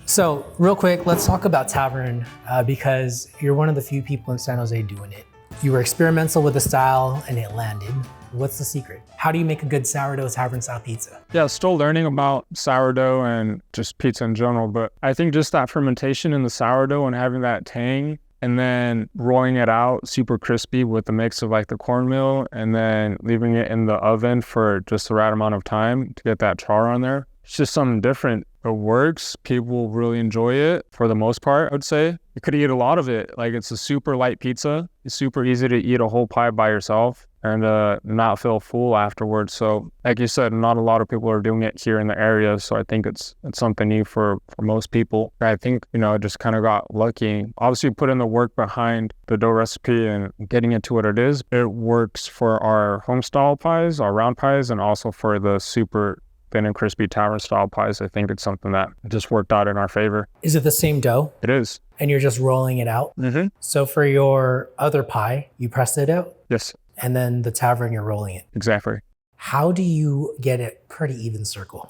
So real quick, let's talk about Tavern because you're one of the few people in San Jose doing it. You were experimental with the style and it landed. What's the secret? How do you make a good sourdough Tavern-style pizza? Yeah, still learning about sourdough and just pizza in general, but I think just that fermentation in the sourdough and having that tang and then rolling it out super crispy with the mix of like the cornmeal and then leaving it in the oven for just the right amount of time to get that char on there. It's just something different. It works. People really enjoy it for the most part, I would say. You could eat a lot of it. Like it's a super light pizza. It's super easy to eat a whole pie by yourself and not feel full afterwards. So like you said, not a lot of people are doing it here in the area. So I think it's something new for most people. I think, I just kind of got lucky. Obviously put in the work behind the dough recipe and getting it to what it is. It works for our home style pies, our round pies, and also for the super thin and crispy Tavern-style pies. I think it's something that just worked out in our favor. Is it the same dough? It is. And you're just rolling it out? Mm-hmm. So for your other pie, you press it out? Yes. And then the Tavern, you're rolling it? Exactly. How do you get it pretty even circle?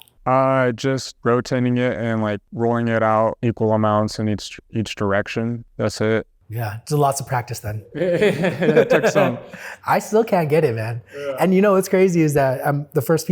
Just rotating it and like rolling it out equal amounts in each direction. That's it. Yeah, it's lots of practice then. It took some. I still can't get it, man. Yeah. And what's crazy is that the first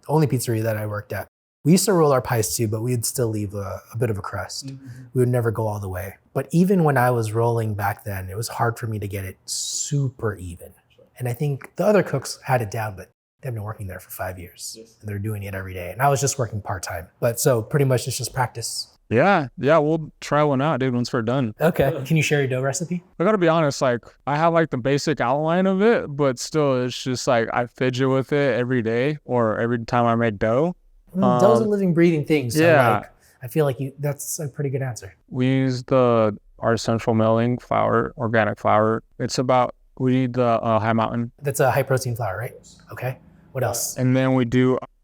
only pizzeria that I worked at, we used to roll our pies too, but we'd still leave a bit of a crust. Mm-hmm. We would never go all the way. But even when I was rolling back then, it was hard for me to get it super even. And I think the other cooks had it down, but they've been working there for 5 years. Yes. And they're doing it every day. And I was just working part-time. But so pretty much it's just practice. Yeah, we'll try one out, dude, once we're done. Okay. Can you share your dough recipe? I gotta be honest, like, I have like the basic outline of it, but still, it's just like I fidget with it every day or every time I make dough. Dough's a living, breathing thing. So yeah. I feel like that's a pretty good answer. We use our central milling flour, organic flour. We need the High Mountain. That's a high protein flour, right? Okay. What else? And then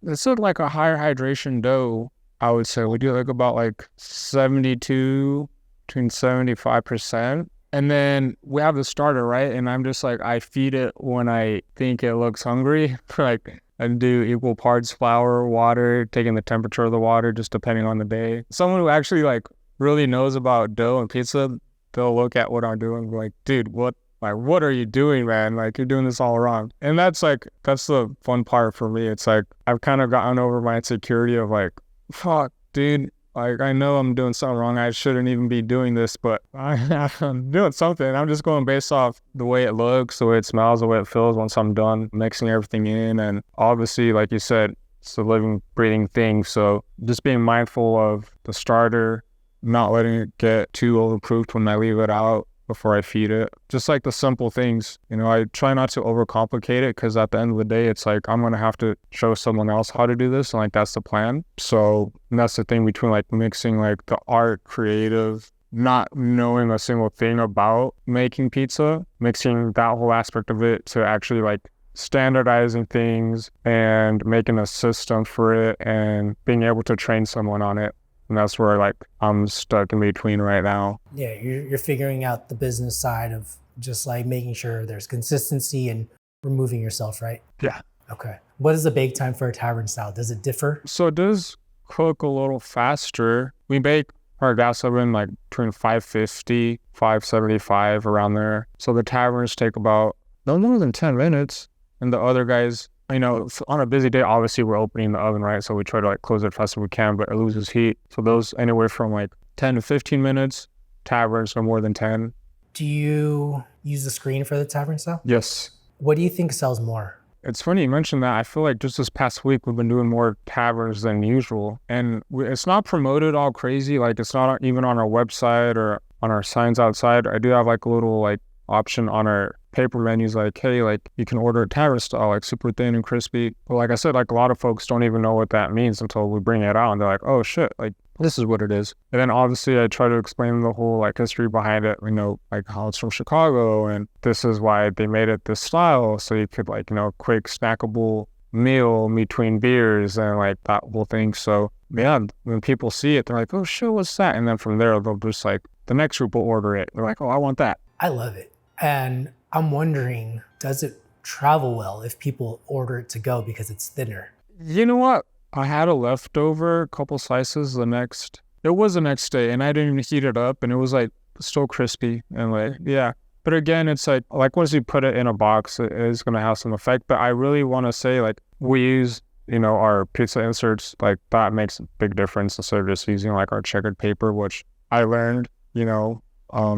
it's like a higher hydration dough. I would say we do like about like 72 between 75%. And then we have the starter, right? And I'm just like, I feed it when I think it looks hungry. Like I do equal parts flour, water, taking the temperature of the water, just depending on the day. Someone who actually like really knows about dough and pizza, they'll look at what I'm doing and be like, dude, what are you doing, man? Like you're doing this all wrong. And that's the fun part for me. It's like, I've kind of gotten over my insecurity of like, fuck, dude, like I know I'm doing something wrong. I shouldn't even be doing this, but I'm doing something. I'm just going based off the way it looks, the way it smells, the way it feels once I'm done mixing everything in. And obviously, like you said, it's a living, breathing thing. So just being mindful of the starter, not letting it get too overcooked when I leave it out before I feed it. Just like the simple things, I try not to overcomplicate it because at the end of the day, it's like I'm going to have to show someone else how to do this. And like, that's the plan. So that's the thing between like mixing like the art, creative, not knowing a single thing about making pizza, mixing that whole aspect of it to actually like standardizing things and making a system for it and being able to train someone on it. And that's where like I'm stuck in between right now. Yeah, you're figuring out the business side of just like making sure there's consistency and removing yourself, right? Yeah. Okay. What is the bake time for a tavern style? Does it differ? So it does cook a little faster. We bake our gas oven like between 550, 575 around there. So the taverns take about no more than 10 minutes. And the other guys, on a busy day, obviously we're opening the oven, right? So we try to like close it as fast as we can, but it loses heat. So those anywhere from like 10 to 15 minutes, taverns no more than 10. Do you use the screen for the tavern style? Yes. What do you think sells more? It's funny you mentioned that. I feel like just this past week, we've been doing more taverns than usual. And it's not promoted all crazy. Like it's not even on our website or on our signs outside. I do have like a little like option on our paper menus like, hey, like you can order a tavern style, like super thin and crispy. But like I said, like a lot of folks don't even know what that means until we bring it out and they're like, oh shit, like this is what it is. And then obviously I try to explain the whole like history behind it, like how it's from Chicago and this is why they made it this style. So you could like, quick snackable meal between beers and like that whole thing. So yeah, when people see it, they're like, oh shit, what's that? And then from there, they'll just like, the next group will order it. They're like, oh, I want that. I love it. And I'm wondering, does it travel well if people order it to go because it's thinner? You know what? I had a leftover couple slices the next It was the next day, and I didn't even heat it up, and it was like still crispy and like, yeah. But again, it's like once you put it in a box, it is going to have some effect. But I really want to say, like, we use, our pizza inserts, like that makes a big difference instead of just using like our checkered paper, which I learned,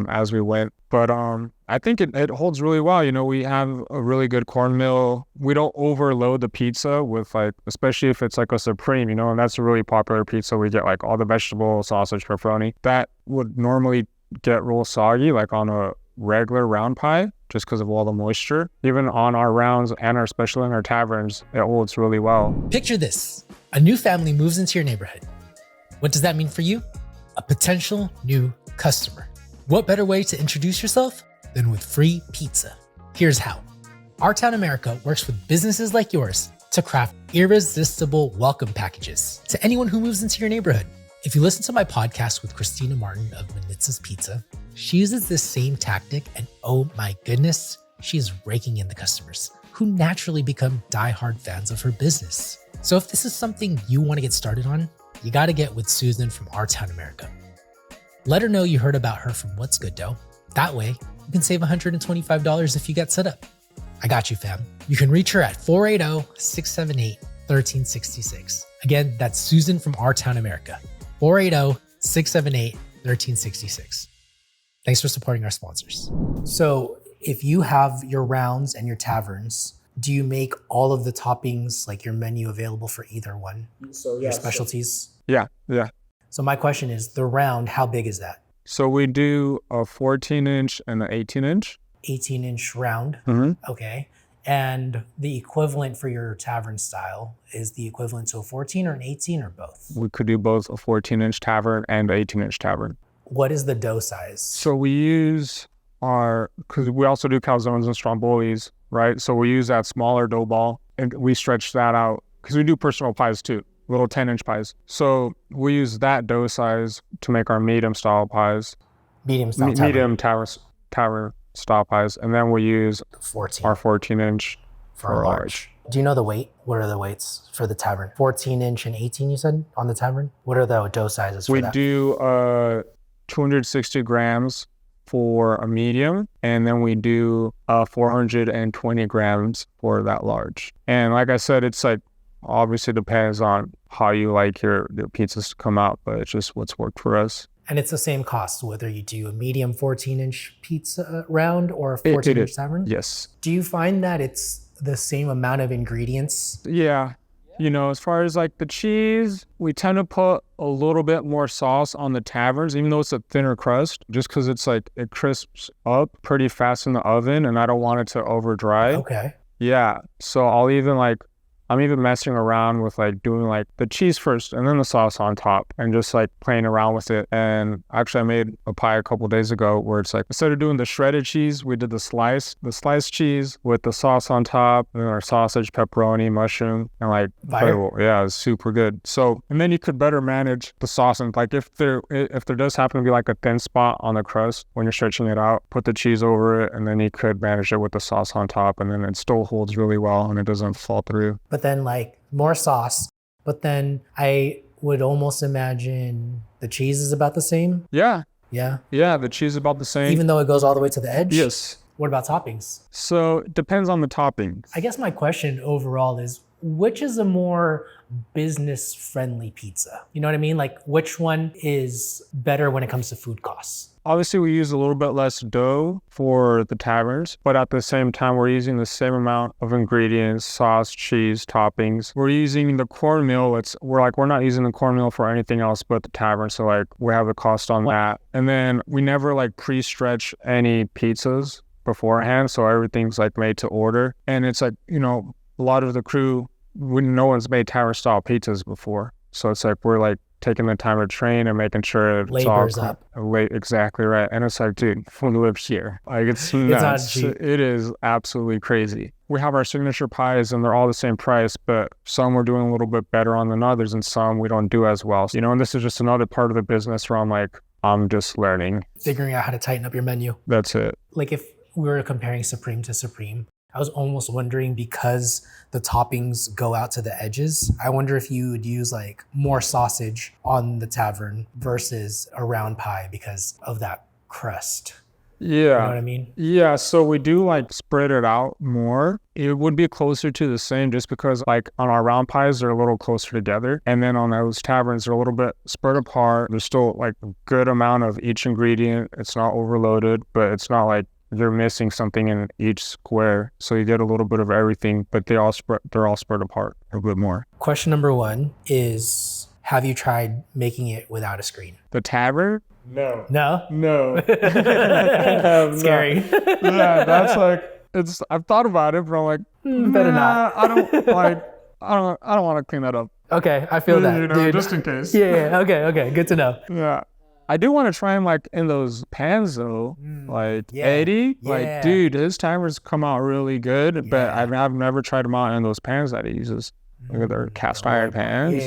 as we went. But I think it holds really well. We have a really good cornmeal. We don't overload the pizza with like, especially if it's like a supreme, and that's a really popular pizza. We get like all the vegetable, sausage, pepperoni. That would normally get real soggy, like on a regular round pie, just because of all the moisture. Even on our rounds and especially in our taverns, it holds really well. Picture this. A new family moves into your neighborhood. What does that mean for you? A potential new customer. What better way to introduce yourself than with free pizza? Here's how. Our Town America works with businesses like yours to craft irresistible welcome packages to anyone who moves into your neighborhood. If you listen to my podcast with Christina Martin of Manitza's Pizza, she uses this same tactic, and oh my goodness, she is raking in the customers who naturally become diehard fans of her business. So if this is something you want to get started on, you got to get with Susan from Our Town America. Let her know you heard about her from What's Good Dough. That way, you can save $125 if you get set up. I got you, fam. You can reach her at 480-678-1366. Again, that's Susan from Our Town America. 480-678-1366. Thanks for supporting our sponsors. So if you have your rounds and your taverns, do you make all of the toppings, like your menu, available for either one? So your specialties? Yeah. So my question is, the round, how big is that? So we do a 14-inch and an 18-inch. 18-inch round. Mm-hmm. Okay. And the equivalent for your tavern style is the equivalent to a 14 or an 18 or both? We could do both a 14-inch tavern and an 18-inch tavern. What is the dough size? So we use because we also do calzones and strombolis, right? So we use that smaller dough ball and we stretch that out because we do personal pies too, little 10-inch pies. So we use that dough size to make our medium-style pies. Medium-style tavern. Medium tavern style pies. And then we use 14. our 14-inch for large. Do you know the weight? What are the weights for the tavern? 14-inch and 18, you said, on the tavern? What are the dough sizes for that? We do 260 grams for a medium, and then we do 420 grams for that large. And like I said, it's like obviously depends on how you like your pizzas to come out, but it's just what's worked for us. And it's the same cost whether you do a medium 14-inch pizza round or a 14-inch tavern? Yes. Do you find that it's the same amount of ingredients? Yeah. As far as like the cheese, we tend to put a little bit more sauce on the taverns, even though it's a thinner crust, just because it's like it crisps up pretty fast in the oven and I don't want it to over dry. Okay. Yeah. So I'm even messing around with like doing like the cheese first and then the sauce on top and just like playing around with it. And actually I made a pie a couple days ago where it's like, instead of doing the shredded cheese, we did the sliced cheese with the sauce on top and then our sausage, pepperoni, mushroom, and like incredible. Yeah, it was super good. So, and then you could better manage the sauce. And like if there does happen to be like a thin spot on the crust when you're stretching it out, put the cheese over it and then you could manage it with the sauce on top and then it still holds really well and it doesn't fall through. But then like more sauce, but then I would almost imagine the cheese is about the same. Yeah. Yeah. Yeah, the cheese is about the same. Even though it goes all the way to the edge? Yes. What about toppings? So it depends on the toppings. I guess my question overall is, which is a more business-friendly pizza? You know what I mean? Like, which one is better when it comes to food costs? Obviously, we use a little bit less dough for the taverns, but at the same time, we're using the same amount of ingredients, sauce, cheese, toppings. We're using the cornmeal. We're not using the cornmeal for anything else but the tavern. So like we have the cost on that. And then we never like pre-stretch any pizzas beforehand. So everything's like made to order. And it's like, a lot of the crew, no one's made tavern-style pizzas before. So it's like we're like taking the time to train and making sure it's Labor's up. Exactly right. And it's like, dude, who lives here? Like it's nuts. It is absolutely crazy. We have our signature pies and they're all the same price, but some we're doing a little bit better on than others and some we don't do as well. And this is just another part of the business where I'm just learning. Figuring out how to tighten up your menu. That's it. Like if we were comparing Supreme to Supreme, I was almost wondering, because the toppings go out to the edges, I wonder if you would use like more sausage on the tavern versus a round pie because of that crust. Yeah. You know what I mean? Yeah, so we do like spread it out more. It would be closer to the same just because like on our round pies, they're a little closer together. And then on those taverns, they're a little bit spread apart. There's still like a good amount of each ingredient. It's not overloaded, but it's not like they're missing something in each square. So you get a little bit of everything, but they're all spread apart a bit more. Question number 1 is, have you tried making it without a screen? The tavern? No. Scary. Yeah, that's like, I've thought about it, but I'm like, better not. I don't want to clean that up. Okay, I feel that, dude. Just in case. Yeah. Okay. Good to know. Yeah. I do want to try them like in those pans though, like yeah. Eddie. Yeah. Like, dude, his timers come out really good, but I've never tried them out in those pans that he uses. Look at their cast iron pans.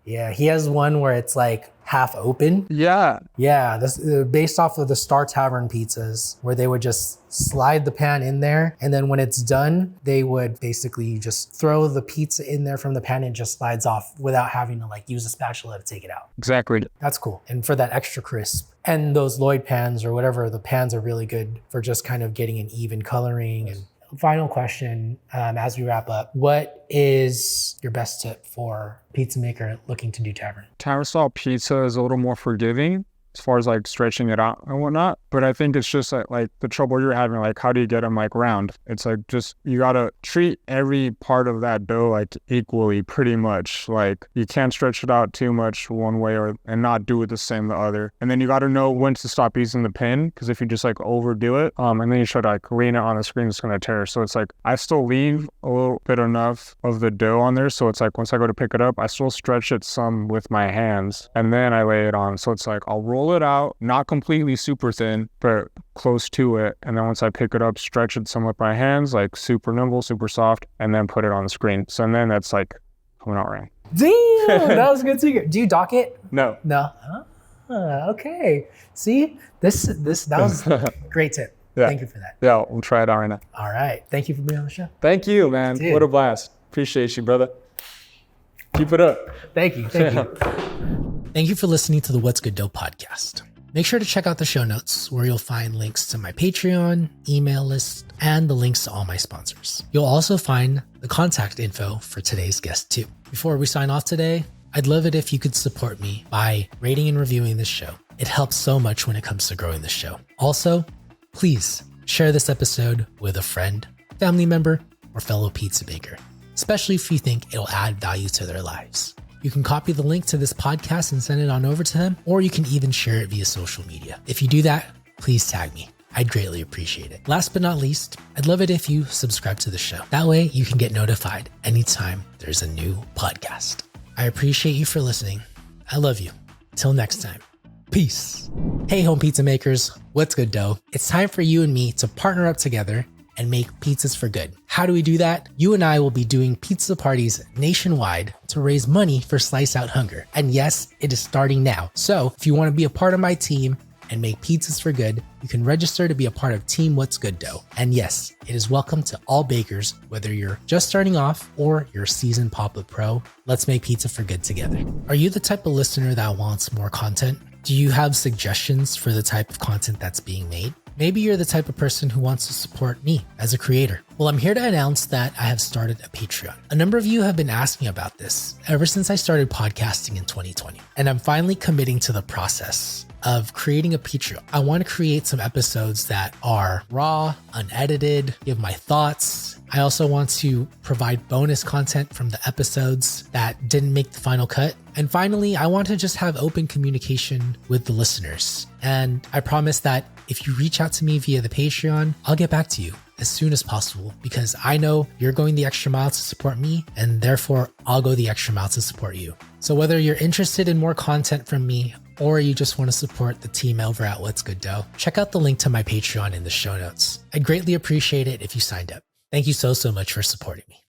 Yeah, he has one where it's like half open. Yeah. Yeah, this based off of the Star Tavern pizzas, where they would just slide the pan in there, and then when it's done, they would basically just throw the pizza in there from the pan and it just slides off without having to like use a spatula to take it out. Exactly. That's cool. And for that extra crisp. And those Lloyd pans or whatever, the pans are really good for just kind of getting an even coloring. And final question, as we wrap up, what is your best tip for pizza maker looking to do tavern? Tavern-style pizza is a little more forgiving as far as like stretching it out and whatnot. But I think it's just like the trouble you're having, like how do you get them like round? It's like just, you gotta treat every part of that dough like equally pretty much. Like you can't stretch it out too much one way and not do it the same the other. And then you gotta know when to stop using the pin, because if you just like overdo it, and then you try to like lean it on the screen, it's gonna tear. So it's like, I still leave a little bit enough of the dough on there. So it's like, once I go to pick it up, I still stretch it some with my hands and then I lay it on. So it's like, I'll roll it out, not completely super thin, but close to it. And then once I pick it up, stretch it some with my hands, like super nimble, super soft, and then put it on the screen. So then that's like coming out right. Damn, that was good to hear. Do you dock it? No. Okay. See, that was a great tip. Yeah. Thank you for that. Yeah, we'll try it out right now. All right. Thank you for being on the show. Thank you, man. Dude. What a blast. Appreciate you, brother. Keep it up. Thank you. Thank you for listening to the What's Good Dough podcast. Make sure to check out the show notes where you'll find links to my Patreon, email list, and the links to all my sponsors. You'll also find the contact info for today's guest too. Before we sign off today, I'd love it if you could support me by rating and reviewing this show. It helps so much when it comes to growing the show. Also, please share this episode with a friend, family member, or fellow pizza baker, especially if you think it'll add value to their lives. You can copy the link to this podcast and send it on over to them, or you can even share it via social media. If you do that, please tag me. I'd greatly appreciate it. Last but not least, I'd love it if you subscribe to the show. That way you can get notified anytime there's a new podcast. I appreciate you for listening. I love you. Till next time. Peace. Hey, home pizza makers. What's good, dough? It's time for you and me to partner up together and make pizzas for good. How do we do that? You and I will be doing pizza parties nationwide to raise money for Slice Out Hunger. And yes, it is starting now. So if you want to be a part of my team and make pizzas for good, you can register to be a part of Team What's Good Dough. And yes, it is welcome to all bakers, whether you're just starting off or you're a seasoned Papa Pro. Let's make pizza for good together. Are you the type of listener that wants more content? Do you have suggestions for the type of content that's being made? Maybe you're the type of person who wants to support me as a creator. Well, I'm here to announce that I have started a Patreon. A number of you have been asking about this ever since I started podcasting in 2020. And I'm finally committing to the process of creating a Patreon. I want to create some episodes that are raw, unedited, give my thoughts. I also want to provide bonus content from the episodes that didn't make the final cut. And finally, I want to just have open communication with the listeners. And I promise that if you reach out to me via the Patreon, I'll get back to you as soon as possible, because I know you're going the extra mile to support me, and therefore I'll go the extra mile to support you. So whether you're interested in more content from me or you just want to support the team over at What's Good Dough, check out the link to my Patreon in the show notes. I'd greatly appreciate it if you signed up. Thank you so much for supporting me.